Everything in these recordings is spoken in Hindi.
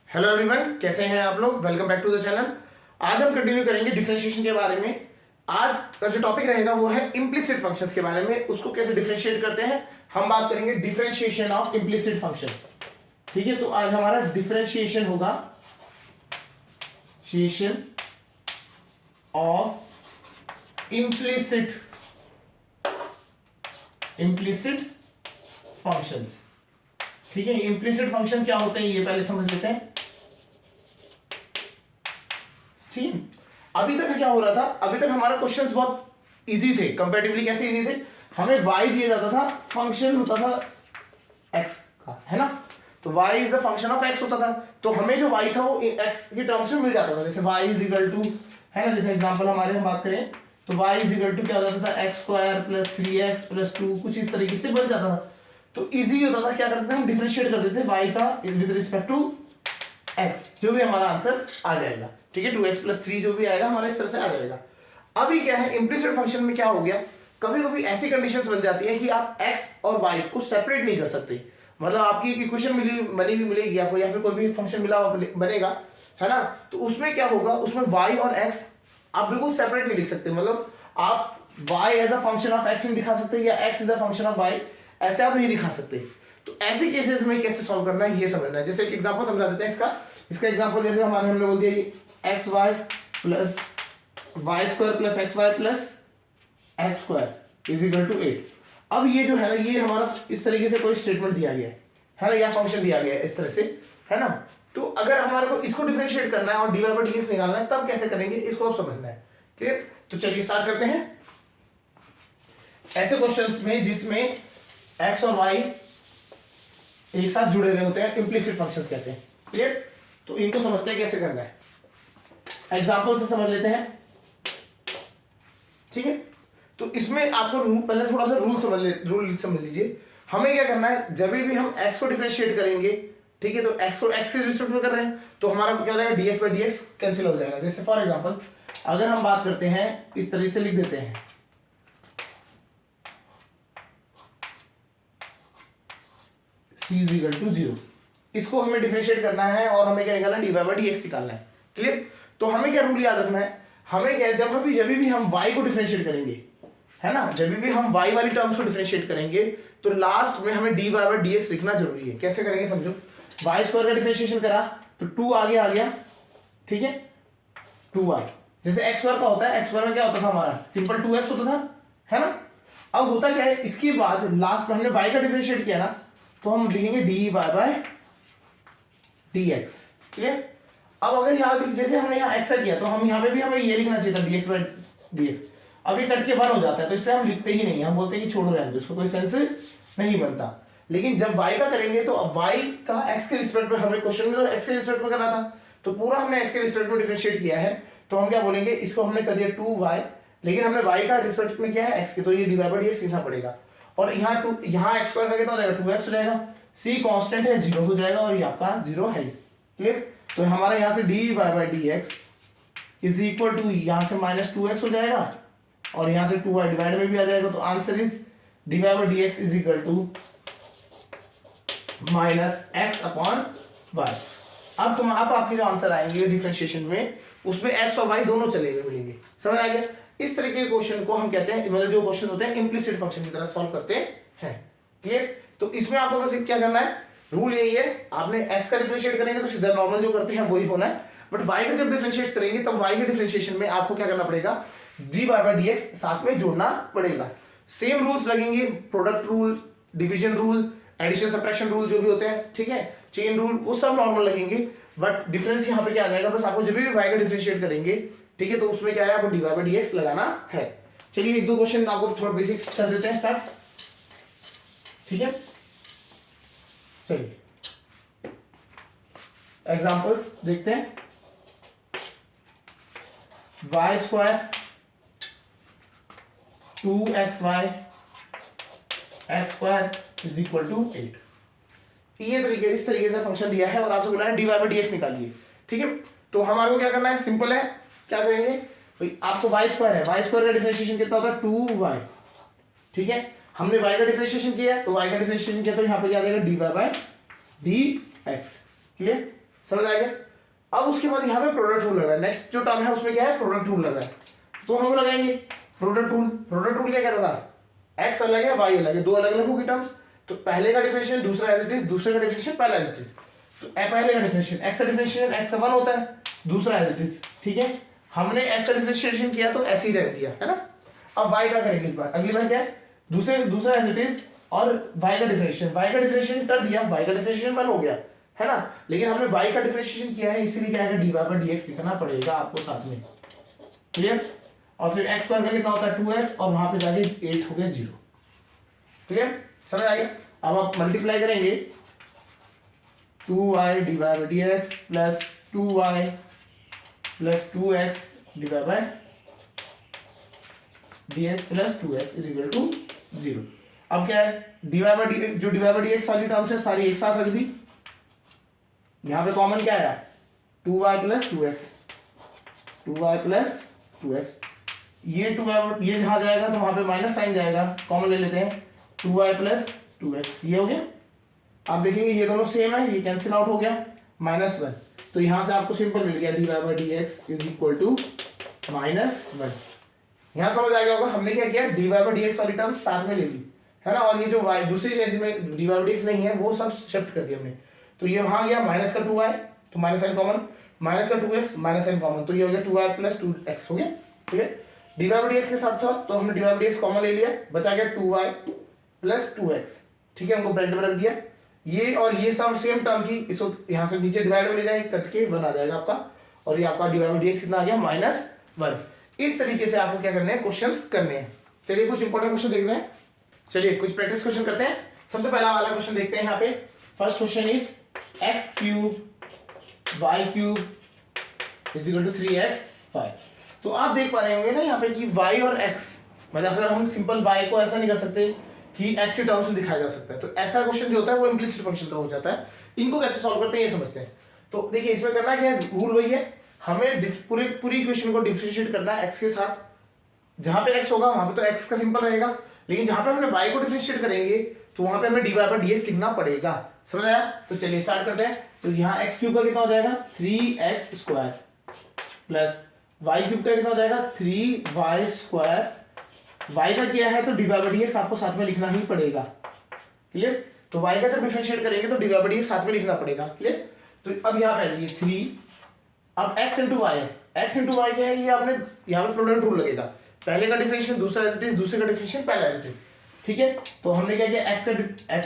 हेलो एवरीवन, कैसे हैं आप लोग। Welcome back to the channel. आज हम कंटिन्यू करेंगे डिफरेंशिएशन के बारे में। आज का जो टॉपिक रहेगा वो है इम्प्लिसिट फंक्शंस के बारे में, उसको कैसे डिफरेंशिएट करते हैं। हम बात करेंगे डिफरेंशिएशन ऑफ इम्प्लिसिट फंक्शन। ठीक है, तो आज हमारा डिफरेंशिएशन होगा ऑफ इम्प्लिसिट फंक्शंस। ठीक है, इम्प्लिसिट फंक्शन क्या होते हैं ये पहले समझ लेते हैं। ठीक है, अभी तक क्या हो रहा था, अभी तक हमारा क्वेश्चंस बहुत इजी थे। कंपैरेटिवली कैसे इजी थे, हमें y दिया जाता था, फंक्शन होता था x का, है ना। तो y is the function of x होता था, तो हमें जो y था वो x के टर्म्स में मिल जाता था। जैसे y इज इक्वल टू, है ना, जैसे एग्जांपल हमारे हम बात करें तो y इज इक्वल टू क्या हो जाता था, x square plus 3x plus 2, कुछ इस तरीके से बन जाता था। तो इजी होता था, क्या करते थे हम, डिफरेंशिएट कर देते थे y का विद रिस्पेक्ट टू x, जो भी हमारा आंसर आ जाएगा। ठीक है, 2x प्लस 3 जो भी आएगा हमारा इस तरह से आ जाएगा। अभी क्या है, इम्प्लिसिट फंक्शन में क्या हो गया, कभी कभी ऐसी कंडीशंस बन जाती है कि आप x और y को सेपरेट नहीं कर सकते। मतलब आपकी एक इक्वेशन मिलेगी आपको, या फिर कोई भी फंक्शन बनेगा, है ना, तो उसमें क्या होगा, उसमें y और x आप बिल्कुल सेपरेट नहीं लिख सकते। मतलब आप y as a function of x नहीं दिखा सकते, या x as a function of y ऐसे आप नहीं दिखा सकते। तो ऐसे केसेस में कैसे सॉल्व करना है ये समझना है। जैसे एक एग्जांपल समझा देते हैं इसका एग्जांपल, जैसे हमने बोल दिया x y plus y square plus x y plus x square is equal to 8। अब ये जो है ना, ये हमारा इस तरीके से कोई स्टेटमेंट दिया गया है ना, या फंक्शन दिया गया है इस तरह से, है ना। तो अगर हमारे को इसको डिफरेंशिएट करना है और d y by d x निकालना है, तब कैसे करेंगे इसको आप समझना है। क्लियर, तो चलिए स्टार्ट करते हैं। ऐसे क्वेश्चंस में जिसमें एक्स और वाई एक साथ जुड़े हुए होते हैं, इम्प्लिसिट फंक्शंस कहते हैं। क्लियर, तो इनको समझते हैं कैसे करना है, एग्जांपल से समझ लेते हैं। ठीक है, तो इसमें आपको पहले थोड़ा सा रूल समझ लीजिए। हमें क्या करना है, जब भी हम x को डिफरेंशिएट करेंगे, ठीक है, तो x को x के रिस्पेक्ट में कर रहे हैं, तो हमारा क्या हो जाएगा, dx बाई dx कैंसिल हो जाएगा। जैसे फॉर एग्जांपल अगर हम बात करते हैं, इस तरह से लिख देते हैं, c इज इक्वल टू 0। इसको हमें डिफरेंशिएट करना है और हमें क्या निकालना है, d y by d x निकालना है। क्लियर, तो हमें क्या रूल याद रखना है, हमें क्या, जब भी हम y को डिफरेंशिएट करेंगे, है ना, जब भी हम y वाली टर्म्स को डिफरेंशिएट करेंगे, तो लास्ट में हमें d y by d x लिखना जरूरी है। कैसे करेंगे समझो, y स्क्वायर का डिफरेंशिएशन करा तो 2 आगे आ गया, ठीक है, 2y। जैसे x स्क्वायर का होता है, x स्क्वायर में क्या होता था हमारा, सिंपल 2x होता था, है ना। अब होता क्या है, इसके बाद लास्ट में हमने y का डिफरेंशिएट किया ना, तो हम लिखेंगे d y by d x. Clear, अब अगर यहाँ देखिए, जैसे हमने यहाँ एक्स किया, तो हम यहाँ पे भी हमें ये लिखना चाहिए था D x by d x. अब ये कट के 1 हो जाता है, तो इसलिए हम लिखते ही नहीं, हम बोलते हैं कि छोड़ो रहने दो, इसको कोई सेंस नहीं बनता। लेकिन जब y का करेंगे, तो अब y का x के रिस्पेक्ट में, हमें क्वेश्चन में तो x के रिस्पेक्ट में करना था, तो पूरा हमने x के रिस्पेक्ट में डिफरेंशिएट किया है, तो हम क्या बोलेंगे, इसको हमने कर दिया 2y, लेकिन हमने y का रिस्पेक्ट में किया है x के, तो ये d y by d x लिखना पड़ेगा। और यहाँ x स्क्वायर का कितना हो जाएगा, 2x हो जाएगा, c कांस्टेंट है 0 हो जाएगा, और ये आपका 0 है। क्लियर, तो हमारा यहाँ से d y by d x is equal to, यहाँ से माइनस 2x हो जाएगा, और यहाँ से 2y डिवाइड में भी आ जाएगा, तो answer is d y by d x is equal to minus x upon y. अब आपके जो आंसर आएंगे डिफरेंशिएशन में, उसमें x और y दोनों चले हुए मिलेंगे। समझ आ गया। इस तरीके के क्वेश्चन को हम कहते हैं, मतलब जो क्वेश्चन होते हैं इम्प्लिसिट फंक्शन की तरह सॉल्व करते हैं। क्लियर, तो इसमें आपको बस क्या करना है, रूल यही है, आपने x का डिफरेंशिएट करेंगे तो सीधा नॉर्मल जो करते हैं वही होना है, बट y का जब डिफरेंशिएट करेंगे, तब y के डिफरेंशिएशन में आपको क्या करना पड़ेगा, d y by d x साथ में जोड़ना पड़ेगा। सेम रूल्स लगेंगे, product rule, division rule, addition subtraction rule जो भी होते हैं, ठीक है, चेन रूल, वो सब नॉर्मल लगेंगे। बट डिफरेंस यहाँ पे क्या आ जाएगा, बस आपको जब भी y का डिफरेंशिएट करेंगे, ठीक है, तो उसमें क्या है, आपको d y by d x लगाना है। चलिए एक दो क्वेश्चन आपको थोड़ा बेसिक्स कर देते हैं स्टार्ट। ठीक है, चलिए एग्जांपल्स देखते हैं। y square 2xy x square is equal to 8। इस तरीके से फंक्शन दिया है और आपसे बोला है d y by d x निकालिए। ठीक है, तो हमारे को क्या करना है, सिंपल है, क्या करेंगे भाई, आपको y स्क्वायर है, y स्क्वायर का डिफरेंशिएशन कितना होता है, 2y। ठीक है, हमने y का डिफरेंशिएशन किया है, तो y का डिफरेंशिएशन किया, तो यहाँ पे क्या आ जाएगा, d y by d x. Clear, समझ आ गया। अब उसके बाद यहाँ पे प्रोडक्ट रूल लग रहा है, नेक्स्ट जो टर्म है उसमें क्या है, प्रोडक्ट रूल लग रहा है, तो हम लगाएंगे प्रोडक्ट रूल। प्रोडक्ट रूल क्या कहता था, एक्स अलग है वाई अलग है, दो अलग अलग होगी टर्म्स, तो पहले का डिफरेंशियल दूसरा एज इट इज, दूसरे का डिफरेंशियल पहला एज इट इज। तो पहले का डिफरेंशियल एक्स का डिफरेंशियल एक्स का 1 होता है, दूसरा एज इट इज, ठीक है। हमने एक्स का डिफरेंशिएशन किया तो ऐसे ही रह दिया है ना। अब वाई का करेंगे इस बार, अगली बार क्या है, दूसरा एज इट इज और वाई का डिफरेंशिएशन कर दिया, वाई का डिफरेंशिएशन 1 हो गया है ना। लेकिन हमने वाई का डिफरेंशिएशन किया है, इसीलिए क्या है, डी वाई पर dx लिखना पड़ेगा आपको साथ में, क्लियर। और फिर एक्स स्क्वायर का कितना होता है 2x, और वहां पे जाके 8 हो गया 0, क्लियर, समझ आ गया। अब आप मल्टीप्लाई करेंगे 2y divide by dx plus 2y plus 2x divide by dx plus 2x is equal to 0। अब क्या है, डिवाइड बाई जो डिवाइड बाई dx वाली टर्म्स है सारी एक साथ रख दी, यहां पे कॉमन क्या आया 2y plus 2x, 2y plus 2x, ये 2y ये जहां जाएगा तो वहां पे माइनस साइन जाएगा, कॉमन ले लेते हैं 2y प्लस 2x, ये हो गया। आप देखेंगे ये दोनों सेम है, ये कैंसिल आउट हो गया -1, तो यहां से आपको सिंपल मिल गया dy by dx is equal to -1। यहां समझ आ गया होगा हमने क्या किया, dy बाई dx वाली टर्म साथ में ले ली है ना, और ये जो y दूसरी चीज में dy बाई dx नहीं है वो सब शिफ्ट कर दिया हमने, तो ये वहां गया माइनस का 2y, तो माइनस साइन कॉमन, माइनस का 2x माइनस साइन कॉमन, तो ये हो गया 2y प्लस 2x हो गया, ठीक है। dy बाई dx के साथ था तो हमने dy बाई dx कॉमन ले लिया, बचा गया 2y प्लस 2x, ठीक है, हमको ब्रैकेट में रख दिया, ये और ये सब सेम टर्म की, इसको यहाँ से नीचे डिवाइड में ले जाएंगे, कट के 1 आ जाएगा आपका, और ये आपका dy बाई dx कितना आ गया -1। इस तरीके से आपको क्या करने हैं, क्वेश्चंस करने हैं। चलिए कुछ इंपॉर्टेंट क्वेश्चन देखते हैं, चलिए कुछ प्रैक्टिस क्वेश्चन करते हैं। सबसे पहला वाला क्वेश्चन देखते हैं, यहाँ पे first question is x cube y cube is equal to 3x y। तो आप देख पा रहे होंगे ना यहाँ पे कि y और x, मतलब अगर हम सिंपल y को ऐसा नहीं कर सकते कि x के टर्म्स में दिखाया जा सकता है, तो ऐसा क्वेश्चन जो होता है वो इम्प्लिसिट फंक्शन का हो जाता है। इनको कैसे सॉल्व करते हैं ये समझते हैं। तो देखिए इसमें करना क्या है, रूल वही है, हमें पूरी इक्वेशन को डिफरेंशिएट करना है x के साथ, जहां पे x होगा वहां पे तो x का सिंपल रहेगा, लेकिन जहां पे हमने y को डिफरेंशिएट करेंगे तो वहां पे हमें dy बाई dx लिखना पड़ेगा, समझ आया। तो चलिए स्टार्ट करते हैं। तो यहाँ x क्यूब का कितना हो जाएगा 3x square plus y cube का कितना हो जाएगा 3y स्क्वायर, y का क्या है तो dy बाई dx आपको साथ में लिखना ही पड़ेगा, क्लियर। तो y का जब डिफरेंशिएट करेंगे तो dy बाई dx साथ में लिखना पड़ेगा, क्लियर। तो अब यहाँ पे आ जाइए 3, अब x इंटू वाई है, x इंटू वाई क्या है, ये आपने यहाँ पे प्रोडक्ट रूल लगेगा, पहले का डिफरेंशियल दूसरा एज इट इज, दूसरे का डिफरेंशियल पहला एज इट इज, ठीक है। तो हमने क्या किया, x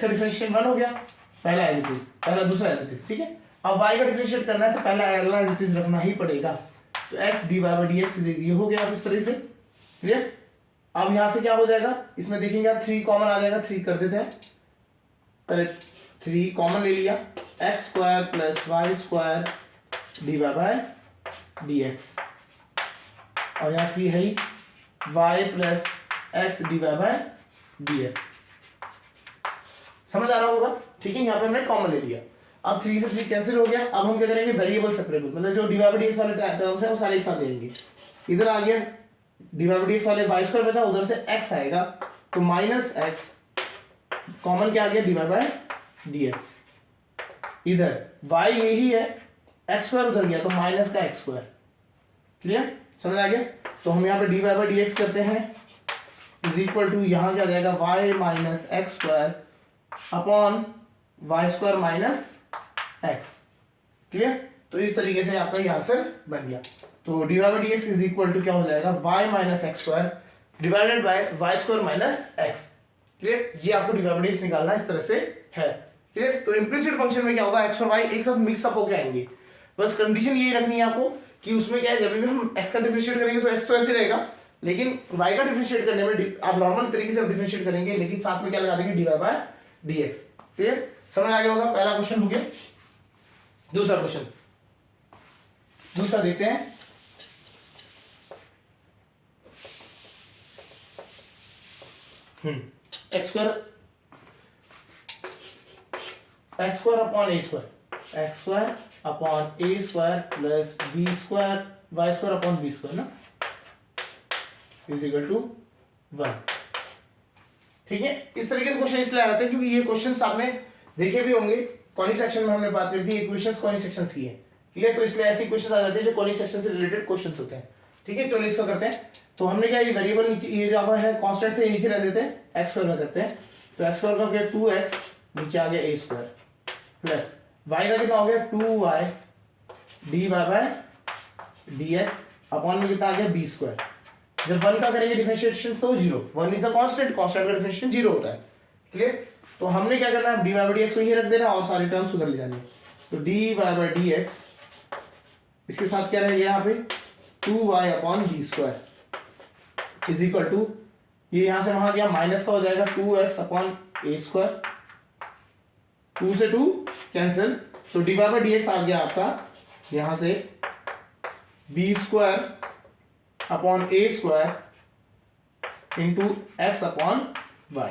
का डिफरेंशियल 1 हो गया, पहला एज इट इज, पहला दूसरा एज इट इज, ठीक है। अब y का डिफरेंशिएट करना है तो पहला एज इट इज रखना ही पड़ेगा, तो x dy बाई dx ये हो गया आप इस तरह से, क्लियर। अब यहाँ से क्या हो जाएगा, इसमें देखेंगे आप 3 कॉमन आ जाएगा, 3 कर देते हैं, पहले 3 कॉमन ले लिया, x square plus y square d y by d x, और यहाँ 3 है ही, y plus x d y by d x, समझ आ रहा होगा, ठीक है। यहाँ पे हमने कॉमन ले लिया, अब 3 से 3 कैंसिल हो गया। अब हम क्या करेंगे, वेरिएबल सेपरेबल, मतलब जो d y by d x वाले टर्म्स है वो सारे एक साथ लेंगे, इधर आ गया d y by d x वाले वाई स्क्वायर बचा, उधर से एक्स आएगा तो माइनस एक्स, कॉमन क्या आ गया d y by d x, इधर y यही है, एक्स स्क्वायर उधर गया तो माइनस का एक्स स्क्वायर, क्लियर, समझ आ गया। तो हम यहाँ पे d y by d x करते हैं इज इक्वल टू, यहाँ क्या जाएगा y minus x square upon y square minus x, clear. तो इस तरीके से आपका ये आंसर बन गया। तो d y by d x is equal to क्या हो जाएगा, y minus x square divided by y square minus x, clear. ये आपको d y by d x निकालना इस तरह से है, क्लियर। तो इम्प्लिसिट फंक्शन में क्या होगा, x और y एक साथ मिक्स अप होके आएंगे, बस कंडीशन यही रखनी है आपको कि उसमें क्या है, जब भी हम x का डिफरेंशिएट करेंगे तो x तो ऐसे रहेगा, लेकिन y का डिफरेंशिएट करने में आप नॉर्मल तरीके से डिफरेंशिएट करेंगे, लेकिन साथ में क्या लगा देंगे d y by d x, clear, समझ आ गया होगा। पहला क्वेश्चन हो गया। दूसरा क्वेश्चन, दूसरा देखते हैं। X square upon a square, x square upon a square plus b square y square upon b square ना इज इक्वल टू 1, ठीक है। इस तरीके से क्वेश्चन इसलिए आते हैं क्योंकि ये क्वेश्चन आपने देखे भी होंगे कॉनिक सेक्शन में हमने बात करी थी, इक्वेशंस कॉनिक सेक्शंस की है, क्लियर। तो इसलिए ऐसी क्वेश्चन आ जाते हैं जो कॉनिक सेक्शन से रिलेटेड क्वेश्चंस होते हैं, ठीक है। चलो इसको करते हैं। तो हमने क्या, ये वेरिएबल नीचे, ये जो है कांस्टेंट से नीचे रख देते हैं, एक्स स्क्वायर रख देते हैं। तो एक्स स्क्वायर का क्या 2x, नीचे आ गया a स्क्वायर, प्लस y का कितना हो गया 2y dy by dx upon में कितना आ गया b स्क्वायर। जब 1 का करेंगे डिफरेंशिएशन तो 0, 1 इज अ कांस्टेंट, कांस्टेंट का डिफरेंशिएशन 0 होता है, क्लियर। तो हमने क्या करना है, dy बाय dx को ही रख देना और सारी टर्म्स उधर ले जानी है। तो dy बाय dx इसके साथ क्या रहेगा यहाँ पे 2y upon b square is equal to, ये यहां से वहां गया माइनस का हो जाएगा 2x अपॉन a स्क्वायर, 2 से 2 कैंसिल, तो dy बाय dx आ गया आपका यहां से b square upon a square into x upon y,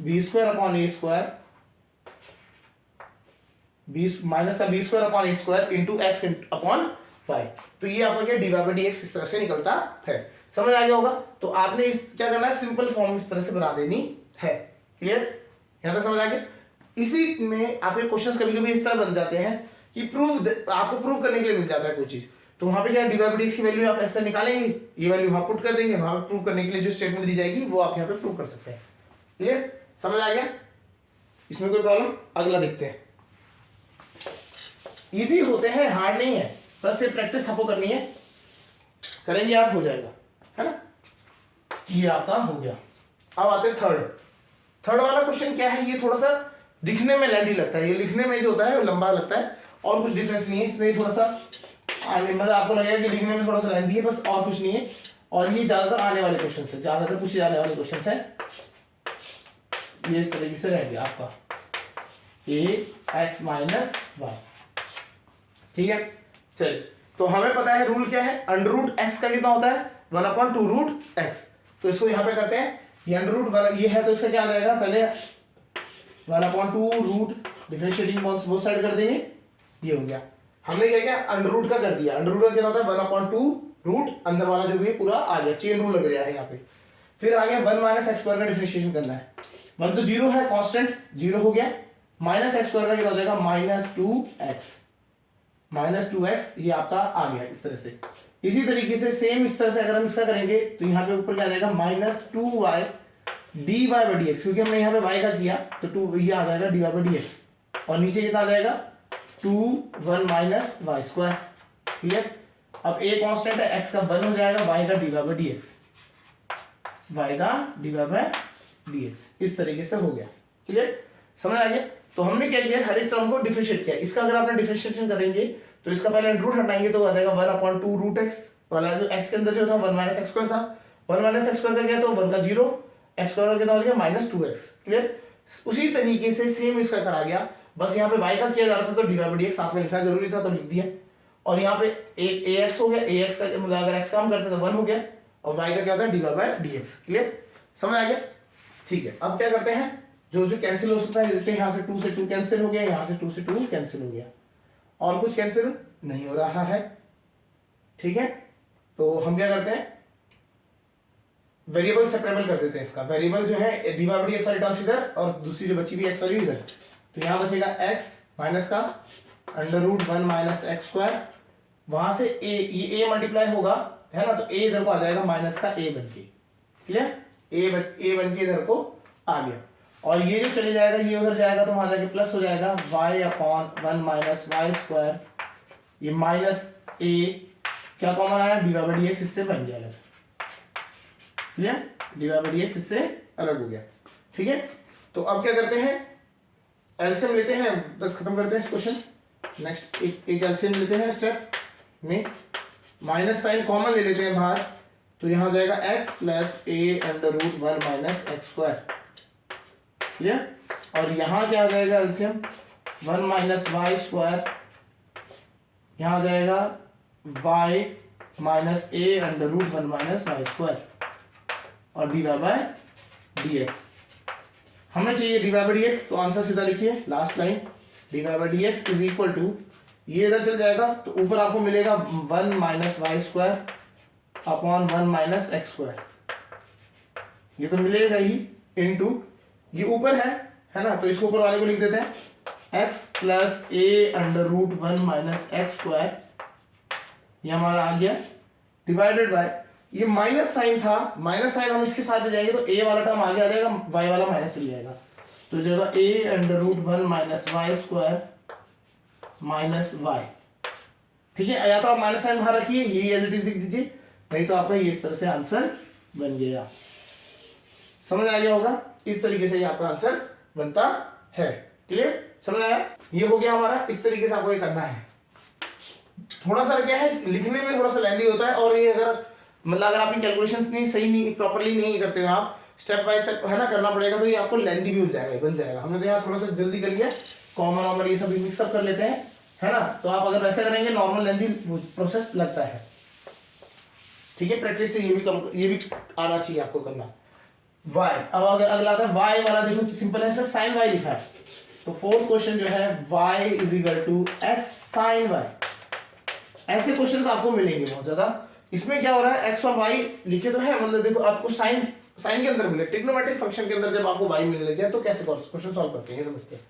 b square upon a square, minus का b square upon a square into x upon y। तो ये आपका क्या dy बाय dx इस तरह से निकलता है, समझ आ गया होगा। तो आपने इस क्या करना है, सिंपल फॉर्म इस तरह से बना देनी है, क्लियर, यहां तक समझ आ गया। इसी में आपके क्वेश्चंस कभी कभी इस तरह बन जाते हैं कि आपको प्रूव करने के लिए मिल जाता है कोई चीज, तो वहां पे क्या dy बाय dx की वैल्यू आप ऐसे निकालेंगे, ये वैल्यू वहां पुट कर देंगे, वहां पे प्रूव करने के लिए जो स्टेटमेंट दी जाएगी वो आप यहाँ पे प्रूव कर सकते हैं, क्लियर, समझ आ गया। इसमें कोई प्रॉब्लम, अगला देखते हैं। इजी होते हैं, हार्ड नहीं है, बस ये प्रैक्टिस आपको करनी है, करेंगे आप हो जाएगा, है ना। ये आपका हो गया। अब आते हैं थर्ड वाला क्वेश्चन क्या है, ये थोड़ा सा दिखने में लेंथी लगता है, ये लिखने में जो होता है वो लंबा लगता है, और कुछ डिफरेंस नहीं है इसमें, थोड़ा सा मतलब आपको लगेगा कि लिखने में थोड़ा सा लेंथी है, बस और कुछ नहीं है। और ये ज्यादातर आने वाले क्वेश्चन है, ज्यादातर पूछे जाने वाले क्वेश्चन है, ये इस तरीके से रहेगा आपका ax माइनस वाई, ठीक है। चलिए, तो हमें पता है रूल क्या है, अंडर रूट एक्स का कितना होता है 1/2 रूट एक्स। तो इसको यहाँ पे करते हैं, ये अंडर रूट ये है तो इसका क्या आ जाएगा, पहले 1/2 रूट डिफरेंशिएटिंग बोथ साइड कर देंगे, ये हो गया। हमने क्या किया, अंडर रूट का कर दिया, अंडर रूट का क्या होता है 1/2 रूट, अंदर वाला जो भी है पूरा आ गया, चेन रूल लग रहा है यहाँ पे। फिर आ गया 1 माइनस एक्स स्क्वायर का डिफरेंशिएशन करना है, 1 तो 0 है, कांस्टेंट 0 हो गया, माइनस एक्स स्क्वायर का कितना हो जाएगा -2x, ये आपका आ गया इस तरह से। इसी तरीके से सेम इस तरह से अगर हम इसका करेंगे तो यहाँ पे ऊपर क्या आ जाएगा -2y dy बाय dx, क्योंकि हमने यहाँ पे y का किया तो 2 ये आ जाएगा dy बाय dx, और नीचे कितना आ जाएगा 1 माइनस y स्क्वायर, क्लियर। अब a कांस्टेंट है, x का 1 हो जाएगा, y का dy बाय dx, इस तरीके से हो गया, क्लियर, समझ आ गया। तो हमने क्या किया, हर एक टर्म को डिफरेंशिएट किया। इसका अगर आपने डिफरेंशिएशन करेंगे तो इसका पहले रूट हटाएंगे तो आ जाएगा 1/2 रूट एक्स, वाला जो x के अंदर जो था 1 माइनस एक्स स्क्वायर था, 1 माइनस एक्स स्क्वायर का क्या तो 1 का 0, एक्स स्क्वायर का कितना हो गया -2x, क्लियर। उसी तरीके से सेम इसका करा गया, बस यहाँ पे y का किया जा रहा था तो dy बाय dx साथ में लिखना जरूरी था तो लिख दिया, और यहाँ पे ax हो गया, ax का मतलब अगर x काम करते तो 1 हो गया, और y का क्या होता है dy बाय dx, क्लियर, समझ आ गया, ठीक है। अब क्या करते हैं, जो जो कैंसिल हो सकता है देखते हैं, यहाँ से 2 से 2 कैंसिल हो गया, यहाँ से 2 से 2 कैंसिल हो गया, और कुछ कैंसिल नहीं हो रहा है, ठीक है। तो हम क्या करते हैं, वेरिएबल सेपरेबल कर देते हैं इसका, वेरिएबल जो है dy बाय dx वाली टर्म इधर और दूसरी जो बची हुई x वाली इधर, तो यहाँ बचेगा x माइनस का √1 माइनस एक्स स्क्वायर, वहां से ये a मल्टीप्लाई होगा, है ना, तो a इधर को आ जाएगा माइनस का a बन के, क्लियर, a बन के इधर को आ गया, और ये जो चले जाएगा ये उधर जाएगा तो वहां जाके प्लस हो जाएगा y/1 माइनस वाई स्क्वायर, ये माइनस a क्या कॉमन आया dy बाय dx इससे बन गया अलग, क्लियर, dy बाय dx इससे अलग हो गया, ठीक है। तो अब क्या करते हैं, एलसीएम लेते हैं, बस खत्म करते हैं इस क्वेश्चन। नेक्स्ट एक एलसीएम लेते हैं स्टेप में, माइनस साइन कॉमन ले लेते हैं बाहर, तो यहाँ हो जाएगा x plus a√1 minus x square, clear, और यहाँ क्या आ जाएगा एलसीएम 1 माइनस वाई स्क्वायर, यहाँ आ जाएगा y minus a√1 minus y square, और dy बाय dx हमें चाहिए dy बाय dx, तो आंसर सीधा लिखिए, last line dy by dx is equal to, ये इधर चल जाएगा तो ऊपर आपको मिलेगा 1 minus y square upon 1 minus x square, ये तो मिलेगा ही, इनटू ये ऊपर है है ना। तो इसको ऊपर वाले को लिख देते हैं x plus a under root 1 minus x square, ये हमारा आ गया, डिवाइडेड बाय ये माइनस साइन था, माइनस साइन हम इसके साथ ले जाएंगे तो ए वाला टर्म आगे आ जाएगा, y वाला माइनस चल जाएगा, तो जाएगा a under root 1 minus y square minus y. ठीक है, या तो आप माइनस साइन बाहर रखिए, यही एज इट इज लिख दीजिए, नहीं तो आपका ये इस तरह से आंसर बन गया। समझ आ गया होगा, इस तरीके से ये आपका आंसर बनता है। क्लियर, समझ आया। ये हो गया हमारा, इस तरीके से आपको ये करना है। थोड़ा सा क्या है, लिखने में थोड़ा सा लेंदी होता है, और ये अगर मतलब अगर आपकी कैलकुलेशन इतनी सही नहीं, प्रॉपर्ली नहीं करते हो आप, स्टेप बाय स्टेप है ना करना पड़ेगा, तो ये आपको लेंदी भी हो जाएगा, बन जाएगा। हमने तो यहाँ थोड़ा सा जल्दी कर लिया, कॉमन वॉमन ये सब भी मिक्सअप कर लेते हैं, है ना। तो आप अगर वैसे करेंगे नॉर्मल लेंदी प्रोसेस लगता है। ठीक है, प्रैक्टिस से ये भी आना चाहिए आपको करना। y, अब अगर अगला आता है y वाला, देखो सिंपल है, इसमें साइन y लिखा है, तो फोर्थ क्वेश्चन जो है y is equal to x sine y। ऐसे क्वेश्चंस आपको मिलेंगे बहुत ज्यादा। इसमें क्या हो रहा है, x और y लिखे तो है, मतलब देखो आपको साइन के अंदर मिले, ट्रिग्नोमेट्रिक फंक्शन के अंदर जब आपको y मिलने जाए तो कैसे क्वेश्चन सॉल्व करते हैं, ये समझते हैं।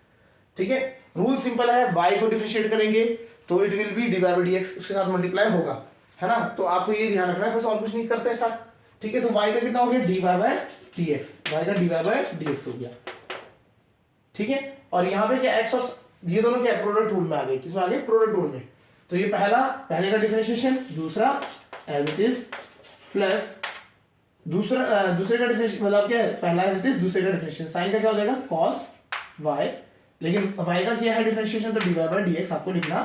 ठीक है, रूल सिंपल है, y को डिफरेंशिएट करेंगे तो it will be D by dx, उसके साथ मल्टीप्लाई होगा, है ना। तो आपको ये ध्यान रखना है, बस और कुछ नहीं करते स्टार्ट। ठीक है, तो y का कितना हो गया, डी बाई dx, y का डी बाई dx हो गया। ठीक है, और यहाँ पे क्या x और ये दोनों क्या प्रोडक्ट रूल में आ गए, किसमें आ गए, प्रोडक्ट रूल में। तो ये पहले का डिफरेंशिएशन, दूसरा एज इट इज, प्लस दूसरे का डिफरेंशिएशन, मतलब क्या है, पहला एज इट इज, दूसरे का डिफरेंशिएशन, साइन का क्या हो जाएगा कॉस y, लेकिन y का क्या है डिफरेंशिएशन, तो डी बाई dx आपको लिखना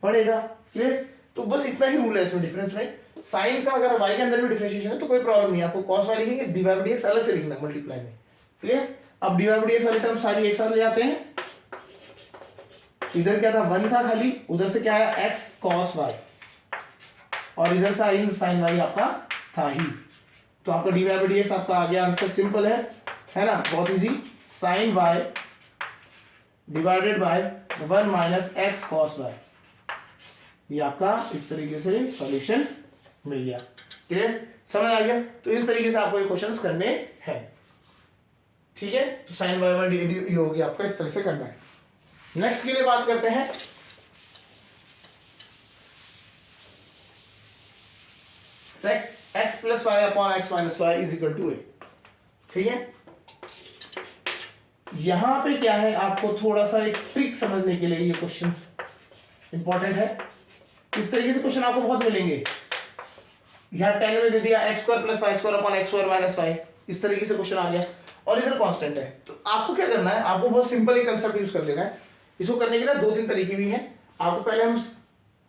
पड़ेगा। क्लियर, तो बस इतना ही रूल है इसमें डिफरेंस में। साइन का अगर y के अंदर भी डिफरेंशिएशन है तो कोई प्रॉब्लम नहीं है, आपको cos y लिखेंगे, डी बाई dx अलग से लिखना मल्टीप्लाई में। क्लियर, अब डी बाई dx वाले टर्म सारी एक साथ ले आते हैं। इधर क्या था, 1 था खाली, उधर से क्या आया x cos y, और इधर से आई sin y आपका था ही, तो आपका डी बाई dx आपका आ गया, आंसर सिंपल है ना, बहुत easy. sin y divided by 1 minus x cos y, ये आपका इस तरीके से सॉल्यूशन मिल गया। क्लियर, समझ आ गया। तो इस तरीके से आपको ये क्वेश्चंस करने हैं। ठीक है, तो sin y बाय डी हो गया आपका, इस तरह से करना है। नेक्स्ट के लिए बात करते हैं sec x plus y upon x minus y is equal to a. ठीक है, यहां पे क्या है, आपको थोड़ा सा एक ट्रिक समझने के लिए ये क्वेश्चन इंपॉर्टेंट है। इस तरीके से क्वेश्चन आपको बहुत मिलेंगे। यहां 10 में दे दिया x square plus y square upon x square minus y, इस तरीके से क्वेश्चन आ गया, और इधर कांस्टेंट है। तो आपको क्या करना है, आपको बहुत सिंपल एक कंसेप्ट यूज कर लेना है। इसको करने के ना 2-3 तरीके भी हैं। आपको पहले हम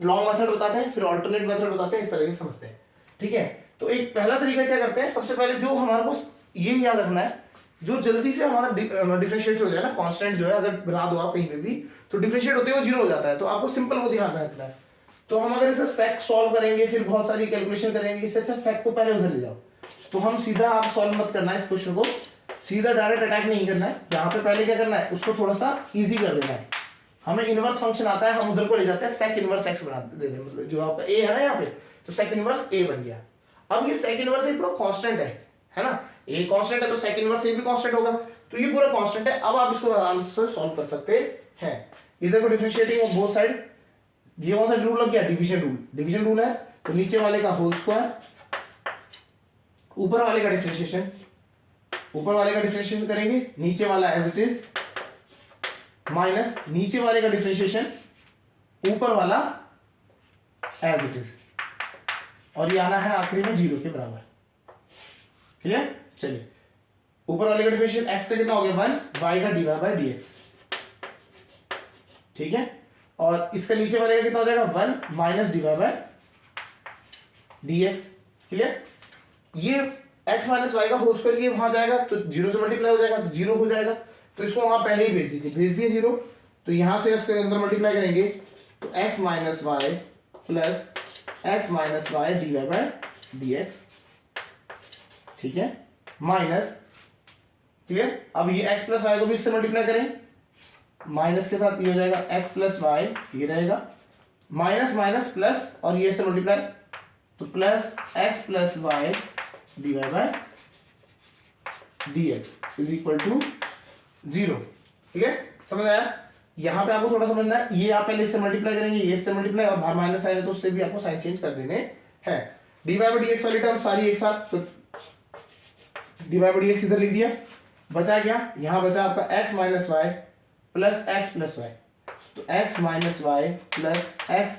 लॉन्ग मेथड बताते हैं, फिर ऑल्टरनेट मेथड बताते हैं, इस तरीके से समझते हैं। ठीक है, तो एक पहला तरीका क्या करते हैं, सबसे पहले जो हमारे को ये याद रखना है, जो जल्दी से हमारा डिफरेंशिएट हो जाए ना, कांस्टेंट जो है अगर बना दो आप कहीं पे भी, तो डिफरेंशिएट होते हुए 0 हो जाता है। तो आपको सिंपल वो ध्यान रखना है। तो हम अगर इसे सेक सॉल्व करेंगे, फिर बहुत सारी कैलकुलेशन करेंगे, इससे अच्छा सेक को पहले उधर ले जाओ। तो हम सीधा, आप सॉल्व मत करना है इस क्वेश्चन को, सीधा डायरेक्ट अटैक नहीं करना है। यहाँ पे पहले क्या करना है, उसको थोड़ा सा इजी कर देना है। हमें इनवर्स फंक्शन आता है, हम उधर को ले जाते हैं, सेक इनवर्स एक्स बना देते हैं, मतलब जो आपका ए है ना यहाँ पे, तो सेक इनवर्स ए बन गया। अब ये सेक इनवर्स ए पूरा कांस्टेंट है ना, ए कांस्टेंट है तो सेक इनवर्स ए भी कांस्टेंट होगा, तो ये पूरा कांस्टेंट है। अब आप इसको आराम से सॉल्व कर सकते हैं। इधर को डिफरेंशिएटिंग ऑफ बोथ साइड, ये कौन सा रूल लग गया, डिवीजन रूल है। तो नीचे वाले का होल स्क्वायर, ऊपर वाले का डिफरेंशिएशन, ऊपर वाले का डिफरेंशिएशन करेंगे, नीचे वाला एज इट इज, माइनस नीचे वाले का डिफरेंशिएशन, ऊपर वाला एज इट इज, और ये आना है आखिरी में 0 के बराबर। क्लियर, चलिए ऊपर वाले का डिफरेंशिएशन x का कितना हो गया 1, y का dy बाय dx। ठीक है, और इसका नीचे वाले का कितना हो जाएगा 1 minus dy by dx। Clear, ये x माइनस वाई का होल स्क्वायर ये वहां जाएगा तो 0 से मल्टीप्लाई हो जाएगा, तो 0 हो जाएगा, तो इसको वहां पहले ही भेज दिए 0। तो यहां से इसके अंदर मल्टीप्लाई करेंगे तो x minus y plus x minus y d y by d x. ठीक है, माइनस, क्लियर। अब ये x प्लस वाई को भी इससे मल्टीप्लाई करें, माइनस के साथ ये हो जाएगा x प्लस वाई, ये रहेगा माइनस माइनस प्लस, और ये से मल्टीप्लाई, तो plus x plus y d y by d x is equal to 0। ठीक है, समझ आया? यहाँ पे आपको थोड़ा समझना है, ये आप पहले इससे मल्टीप्लाई करेंगे, ये इससे मल्टीप्लाई, और बाहर माइनस साइन है तो उससे भी आपको साइन चेंज कर देने हैं। dy by dx वाली टर्म सारी एक साथ, तो dy by dx इधर लिख दिया, बचा क्या, यहाँ बचा आपका x minus y plus x plus y, तो x minus y plus x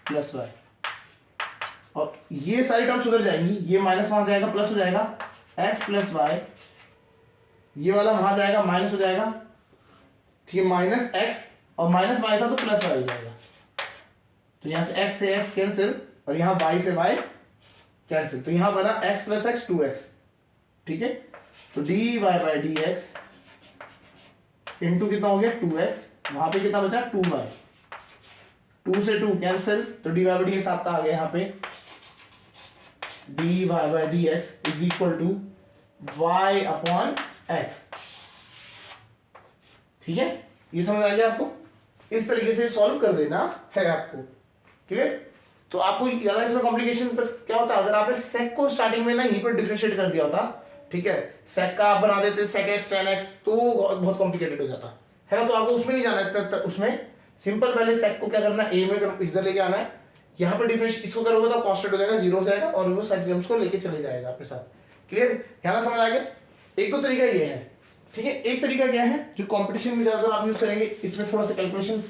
plus y, और ये सारी टर्म्स उधर जाएंगी, ये माइनस वहां जाएगा प्लस हो जाएगा x प्लस वाई, ये वाला वहां जाएगा माइनस हो जाएगा, ठीक है, माइनस एक्स और माइनस वाई था तो प्लस वाई हो जाएगा, तो यहां से x से x कैंसिल और यहाँ y से y कैंसिल, तो यहां बना x प्लस एक्स 2x, ठीक है, तो dy by d x into कितना हो गया 2x, वहां पे कितना बचा 2y, 2 से 2 कैंसिल, तो dy बाई डी एक्स आपका आ गया यहाँ पे dy by d x is equal to y upon x, ठीक है, ये समझ आ गया आपको? इस तरीके से सॉल्व कर देना है आपको, ठीक है। तो आपको ज्यादा इसमें कॉम्प्लिकेशन बस क्या होता, अगर आपने सेक को स्टार्टिंग में ना यहीं पर डिफरेंशिएट कर दिया होता, ठीक है, सेक का आप बना देते सेक एक्स टेन एक्स, तो बहुत कॉम्प्लिकेटेड हो जाता है ना, तो आपको उसमें नहीं जाना है, उसमें सिंपल पहले सेक को क्या करना है, ए में इधर लेके आना है, यहाँ पे डिफरेंशिएट इसको करोगे तो कांस्टेंट हो जाएगा, जीरो हो जाएगा, और वो साइड टर्म्स को लेके चले जाएगा आपके साथ, क्लियर, यहाँ समझ आ गया? एक तो तरीका ये है, ठीक है। एक तरीका क्या है जो कंपटीशन में ज्यादातर आप यूज करेंगे, इसमें थोड़ा सा कैलकुलेशन,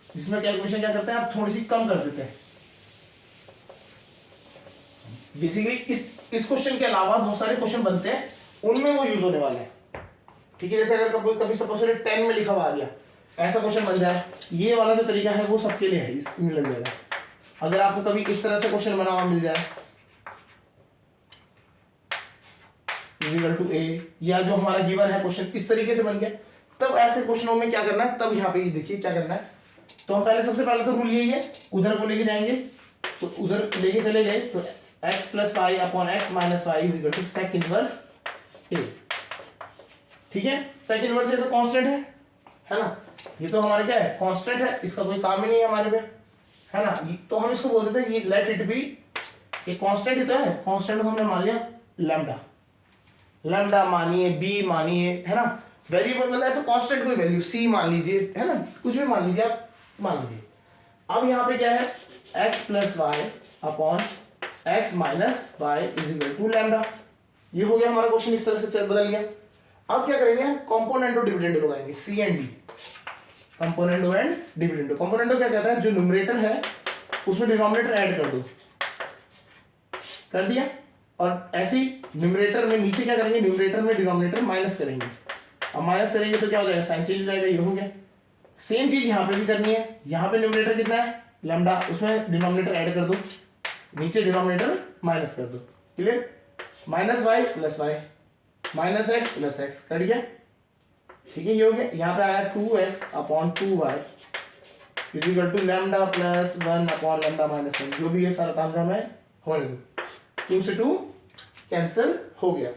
जिसमें कैलकुलेशन क्या करते हैं आप थोड़ी सी कम कर देते हैं, बेसिकली इस क्वेश्चन के अलावा बहुत सारे क्वेश्चन बनते हैं, उनमें वो यूज होने वाले हैं, ठीक है। जैसे अगर कभी सपोज 10 में लिखा हुआ आ गया, ऐसा क्वेश्चन बन जाए, ये वाला जो तरीका है वो सबके लिए है, इसमें लग जाएगा। अगर आपको कभी इस तरह से क्वेश्चन बना हुआ मिल जाए इक्वल टू ए, या जो हमारा गिवन है क्वेश्चन इस तरीके से बन गया, तब ऐसे क्वेश्चनों में क्या करना है, तब यहाँ पे देखिए क्या करना है, तो हम पहले सबसे पहले तो रूल यही है, उधर को लेके जाएंगे, तो उधर लेके चले गए तो x plus y upon x minus y is equal to sec inverse a, ठीक है। सेक इनवर्स ए तो कांस्टेंट है ना, ये तो हमारा क्या है कांस्टेंट है, इसका कोई काम ही नहीं है हमारे पे, है ना, तो हम इसको बोल देते हैं ये लेट इट बी, ये कांस्टेंट ही तो है, कांस्टेंट को हमने मान लिया लैम्डा, लैम्डा मानिए बी मानिए, है ना, वेरिएबल मतलब ऐसा कांस्टेंट कोई वैल्यू सी मान लीजिए, है ना, कुछ भी मान लीजिए आप, मान लीजिए। अब यहाँ पे क्या है x plus y upon x minus y is equal to lambda, ये हो गया हमारा क्वेश्चन, इस तरह से बदल गया। अब क्या करेंगे हम कंपोनेंटो डिविडेंडो लगाएंगे, C and D, componendo and dividendo. Componendo क्या कहता है, जो न्यूमरेटर है उसमें डिनोमिनेटर ऐड कर दो, कर दिया, और ऐसे ही न्यूमरेटर में नीचे क्या करेंगे, न्यूमरेटर में डिनोमिनेटर माइनस करेंगे, अब माइनस करेंगे तो क्या हो जाएगा, साइन चेंज हो जाएगा, ये हो गया। सेम चीज यहाँ पे भी करनी है, यहाँ पे न्यूमरेटर कितना है लैम्डा, उसमें डिनोमिनेटर ऐड कर दो, नीचे डिनोमिनेटर माइनस कर दो, clear, minus y plus y minus x plus x, cut गया, ठीक है, ये हो गया। यहाँ पे आया 2x upon 2y is equal to lambda plus 1 upon lambda minus 1, जो भी ये सारा तामझाम है होने दो, 2 से 2 कैंसिल हो गया,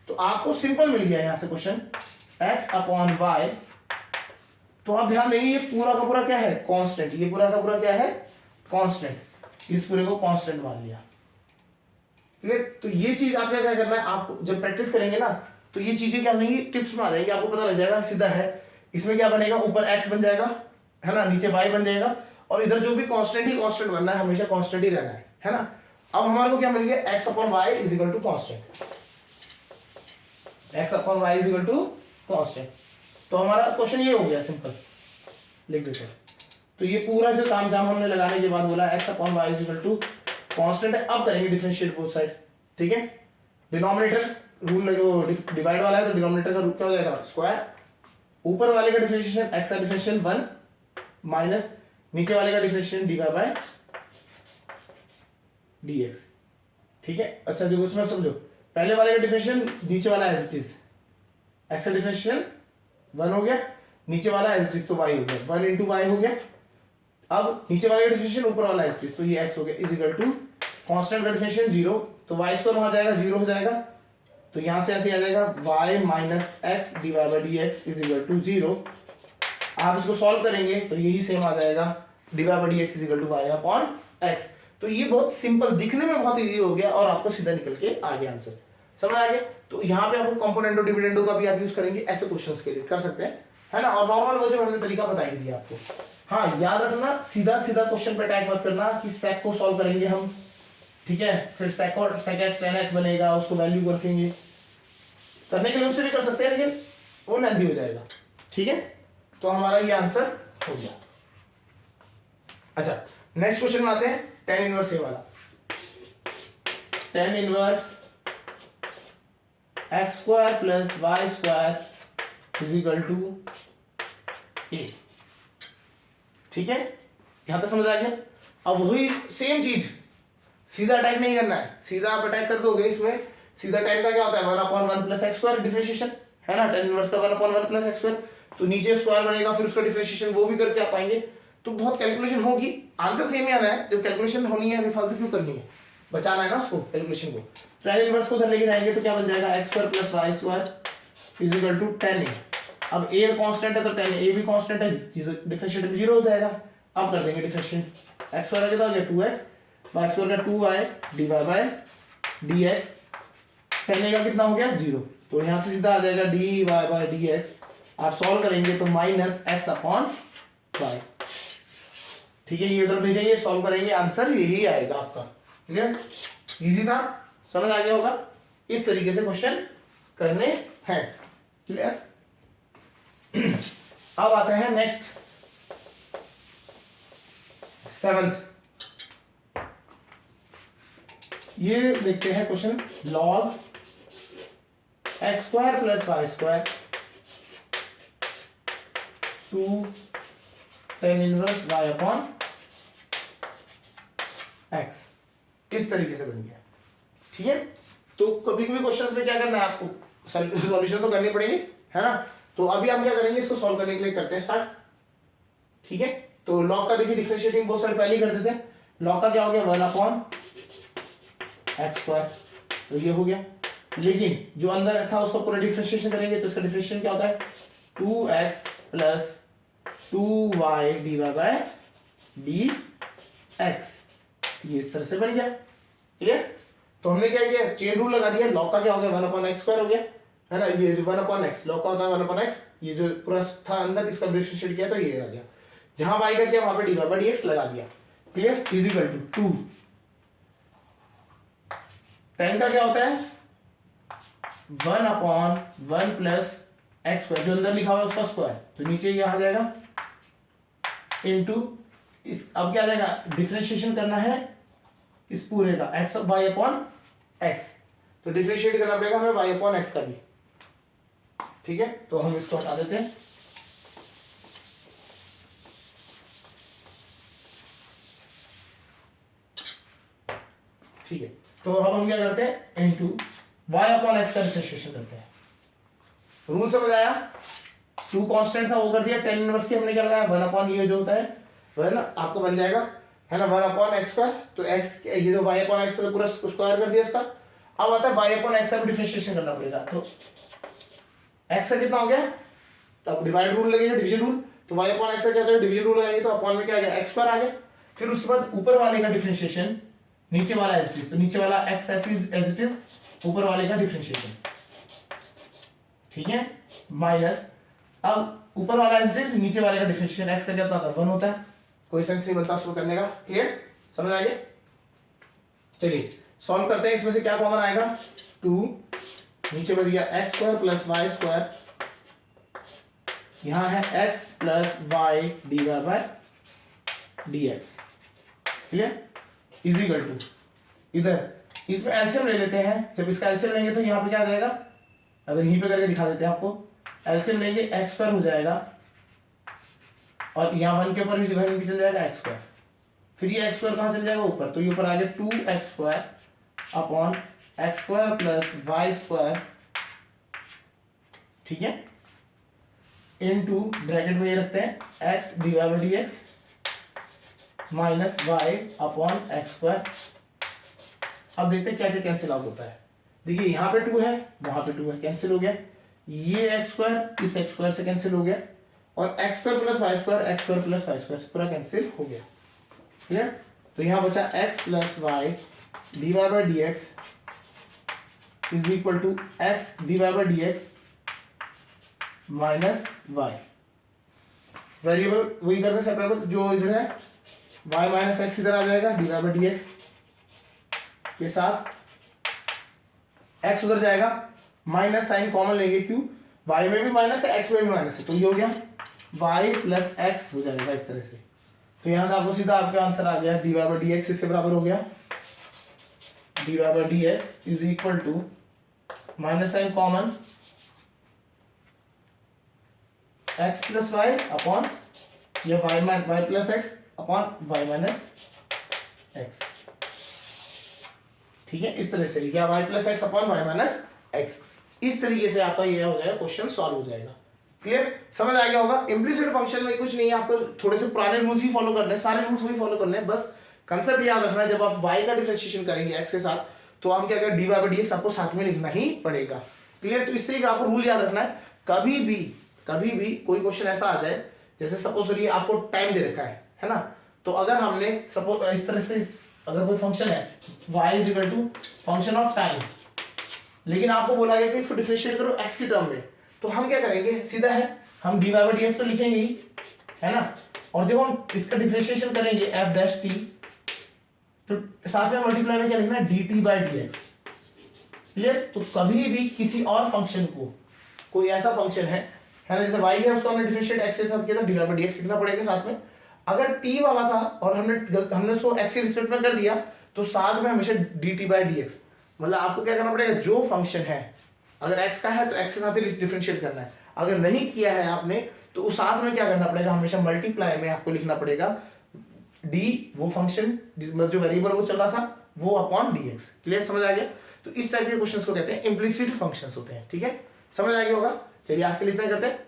तो आपको सिंपल मिल गया यहाँ से क्वेश्चन x अपॉन y, तो आप ध्यान देंगे ये पूरा का पूरा क्या है कांस्टेंट, ये पूरा का पूरा क्या है कांस्टेंट, इस पूरे को कांस्टेंट मान लिया, क्लियर। तो ये चीज आपका क्या करना है, आप जब प्रैक्टिस करेंगे ना तो ये चीजें क्या होंगी टिप्स में आ जाएंगी, आपको पता लग जाएगा सीधा है, इसमें क्या बनेगा, ऊपर x बन जाएगा, है ना, नीचे y बन जाएगा, और इधर जो भी कांस्टेंट ही कांस्टेंट बनना है, हमेशा कांस्टेंट ही रहना है ना। अब हमारे को क्या मिल गया, x upon y is equal to constant, x upon y is equal to constant, तो हमारा क्वेश्चन ये हो गया, सिंपल लिख देते हैं। तो ये पूरा जो तामझाम हमने लगाने के बाद बोला x upon y is equal to constant है, अब करेंगे डिफरेंशिएट बोथ साइड, ठीक है। डिनोमिनेटर रूल लगे, वो डिवाइड वाला है तो डिनोमिनेटर का रूट क्या हो जाएगा स्क्वायर, ऊपर वाले का डिफरेंशिएशन x का डिफरेंशिएशन 1 माइनस नीचे वाले का डिफरेंशिएशन dy बाय dx, ठीक है। अच्छा देखो उसमें समझो, पहले वाले का डिफरेंशिएशन नीचे वाला एज इट इज, x का डिफरेंशिएशन 1 हो गया, नीचे वाला एज इट इज तो y हो गया, 1 इंटू वाई हो गया, अब नीचे वाले का डिफरेंशिएशन ऊपर वाला एज इट इज, तो ये x हो गया इज इक्वल टू कांस्टेंट का डिफरेंशिएशन 0, तो y स्क्वायर वहां जाएगा 0 हो जाएगा, तो यहां से ऐसे आ जाएगा y minus x d y by d x is equal to 0। आप इसको सॉल्व करेंगे तो यही सेम आ जाएगा, d y by d x is equal to y upon x. तो ये बहुत सिंपल, दिखने में बहुत इजी हो गया और आपको सीधा निकल के आ गया आंसर। समझ आ गया? तो यहाँ पे आपको कंपोनेंटो डिविडेंडो का भी आप यूज करेंगे, ऐसे क्वेश्चंस के लिए कर सकते हैं, है ना। और नॉर्मल वो जो हमने तरीका बता ही दिया आपको। हाँ याद रखना, सीधा सीधा क्वेश्चन पे अटैक मत करना कि सेक को सॉल्व करेंगे हम, ठीक है, फिर सेक और सेक एक्स टेन एक्स बनेगा, उसको वैल्यू को रखेंगे, करने के लिए उससे भी कर सकते हैं, लेकिन वो लेंथी हो जाएगा, ठीक है। तो हमारा ये आंसर हो गया। अच्छा नेक्स्ट क्वेश्चन में आते हैं, टेन इनवर्स ए वाला। Tan inverse x square plus y square is equal to a, ठीक है, यहां तक समझ आ गया। अब वही सेम चीज, सीधा अटैक नहीं करना है, सीधा आप अटैक कर दोगे इसमें, सीधा टेन का क्या होता है 1/1 प्लस एक्स स्क्वायर डिफरेंशिएशन, है ना, टेन इनवर्स का 1/1 प्लस एक्स स्क्वायर, तो नीचे स्क्वायर बनेगा, फिर उसका डिफरेंशिएशन वो भी करके आप पाएंगे, तो बहुत कैलकुलेशन होगी, आंसर सेम ही आना है, जब कैलकुलेशन होनी है हमें फालतू क्यों करनी है, बचाना है ना उसको कैलकुलेशन को। टेन इनवर्स को उधर लेके जाएंगे तो क्या बन जाएगा x square plus y square is equal to 10a। अब a कांस्टेंट है तो 10a, a भी कांस्टेंट है, डिफरेंशिएट भी 0 हो जाएगा। अब कर देंगे डिफरेंशिएट, एक्स स्क्वायर आ गया 2x, वाई स्क्वायर का 2y dy by dx, 10a का कितना हो गया 0, तो यहाँ से सीधा आ जाएगा dy बाय dx, आप सॉल्व करेंगे तो माइनस एक्स अपॉन वाई, ठीक है, ये उधर भेजेंगे, सॉल्व करेंगे, आंसर यही आएगा आपका। क्लियर, इजी था, समझ आ गया होगा। इस तरीके से क्वेश्चन करने हैं। क्लियर। अब आते हैं नेक्स्ट 7th, ये देखते हैं question, log x square plus y square two tan inverse y upon x, किस तरीके से बन गया, ठीक है। तो कभी कभी क्वेश्चंस में क्या करना है आपको, सॉल्यूशन तो करनी पड़ेगी, है ना। तो अभी हम क्या करेंगे, इसको सॉल्व करने के लिए करते हैं स्टार्ट, ठीक है। तो लॉग का देखिए डिफरेंशिएटिंग बहुत सारे पहले ही कर देते हैं, लॉग का क्या हो गया 1/x², तो ये हो गया, लेकिन जो अंदर था उसका पूरा डिफरेंशिएशन करेंगे तो इसका डिफरेंशिएशन क्या होता है 2x plus 2y dy by dx, ये इस तरह से बन गया। क्लियर। तो हमने क्या किया, चेन रूल लगा दिया, लॉग का क्या हो गया 1/x² हो गया, है ना, ये जो 1/x, लॉग का होता है 1/x, ये जो पूरा था अंदर इसका डिफरेंशिएट किया तो ये आ गया, जहां y का किया वहां पे dy बाय dx लगा दिया। क्लियर, इज इक्वल टू 2, 10 का क्या होता है 1/1 प्लस x², जो अंदर लिखा हुआ है उसका स्क्वायर, तो नीचे ये आ जाएगा इनटू इस, अब क्या आ जाएगा डिफरेंशिएशन करना है इस पूरे का x y अपॉन x, तो डिफरेंशिएट करना पड़ेगा हमें y अपॉन x का भी, ठीक है। तो हम इसको हटा देते हैं, ठीक है। तो अब हम क्या करते हैं इनटू y अपॉन x का डिफरेंशिएशन करते हैं, रूल समझ आया। 2 कांस्टेंट था वो कर दिया, 10 इनवर्स की हमने क्या लगाया 1 अपॉन ये जो होता है वो है ना आपको बन जाएगा, है ना 1/x², तो x ये जो y अपॉन x का पूरा स्क्वायर कर दिया इसका। अब आता है y अपॉन x का भी डिफरेंशिएशन करना पड़ेगा, तो x का कितना हो गया, तो अब डिवाइड रूल लगेगा, डिवीजन रूल, तो y अपॉन x का क्या करें डिवीजन रूल लगाएंगे, तो अपॉन में क्या आ गया x² आ गया, फिर उसके बाद ऊपर वाले का डिफरेंशिएशन, नीचे वाला एज इट इज, तो नीचे वाला x ऐसे एज इट इज, ऊपर वाले का डिफरेंशिएशन, ठीक है, माइनस, अब ऊपर वाला एज इट इज, नीचे वाले का डिफरेंशिएशन, x का क्या होता है 1 होता है, कोई सेंस नहीं बनता उसको करने का। क्लियर, समझ आ गया। चलिए सॉल्व करते हैं, इसमें से क्या कॉमन आएगा 2, नीचे बच गया x² प्लस y², यहां है x plus y dy by dx। Clear, is equal to, इधर इसमें एलसीएम ले लेते हैं, जब इसका एलसीएम लेंगे तो यहाँ पे क्या आ जाएगा, अगर यहीं पे करके दिखा देते हैं आपको, एलसीएम लेंगे x² हो जाएगा और यहाँ 1 के ऊपर भी डिवाइड भी चल जाएगा x², फिर ये x² कहाँ चल जाएगा ऊपर, तो ये ऊपर आ गया 2x² upon x² plus y², ठीक है, इनटू ब्रैकेट में ये रखते हैं x dy by dx minus y upon x²। अब देखते हैं क्या क्या कैंसिल आउट होता है, देखिए यहाँ पे 2 है वहां पे 2 है, कैंसिल हो गया, ये x² इस x² से कैंसिल हो गया, और x² plus y² plus y² पूरा कैंसिल हो गया। क्लियर, तो यहां बचा x plus y dy by dx is equal to x d y by d x minus y. Variable वही करते सेपरेबल, जो इधर है y माइनस एक्स इधर आ जाएगा d y by d x के साथ, x उधर जाएगा, माइनस साइन कॉमन लेंगे, क्यों y में भी माइनस है x में भी माइनस है, तो ये हो गया y प्लस एक्स हो जाएगा इस तरह से। तो यहां से आपको सीधा आपका आंसर आ गया d y by d x इसके बराबर हो गया d y by d x is equal to minus sine common x plus y upon ये y plus x upon y minus x. ठीक है, इस तरह से लिखा y plus x upon y minus x. इस तरीके से आपका ये हो जाएगा, क्वेश्चन सॉल्व हो जाएगा। क्लियर, समझ आ गया होगा। इम्प्लिसिट फंक्शन में कुछ नहीं है, आपको थोड़े से पुराने रूल्स ही फॉलो करने हैं, सारे रूल्स वही फॉलो करने हैं, बस कंसेप्ट याद रखना है। जब आप y का डिफरेंशिएशन करेंगे x के साथ, तो हम क्या करें, d y by d x आपको साथ में लिखना ही पड़ेगा। क्लियर, तो इससे आपको रूल याद रखना है। कभी भी कोई क्वेश्चन ऐसा आ जाए, जैसे सपोज करिए आपको टाइम दे रखा है ना, तो अगर हमने सपोज इस तरह से अगर कोई फंक्शन है y is equal to function of time, लेकिन आपको बोला गया कि इसको डिफरेंशिएट करो x की टर्म में, तो हम क्या करेंगे, सीधा है हम d y by d x तो लिखेंगे ही, है ना, और जब हम इसका डिफरेंशिएशन करेंगे एफ डैश टी, तो साथ में मल्टीप्लाई में क्या लिखना है, D T by d x. Clear, तो कभी भी किसी और फंक्शन को, कोई ऐसा फंक्शन है ना, जैसे y है उसको हमने डिफरेंशिएट x के साथ किया था, d y by d x लिखना पड़ेगा साथ में। अगर t वाला था और हमने उसको x के रिस्पेक्ट में कर दिया, तो साथ में हमेशा D T by d x, मतलब आपको क्या करना पड़ेगा, जो फंक्शन है अगर x का है तो x के साथ ही डिफरेंशिएट करना है, अगर नहीं किया है आपने तो उस साथ में क्या करना पड़ेगा, हमेशा मल्टीप्लाई में आपको लिखना पड़ेगा d, वो फंक्शन जो वेरिएबल वो चल रहा था वो अपॉन dx। क्लियर, समझ आ गया। तो इस टाइप के क्वेश्चंस को कहते हैं इम्प्लिसिट फंक्शंस होते हैं। ठीक है, समझ आ गया होगा। चलिए आज के लिए इतना करते हैं।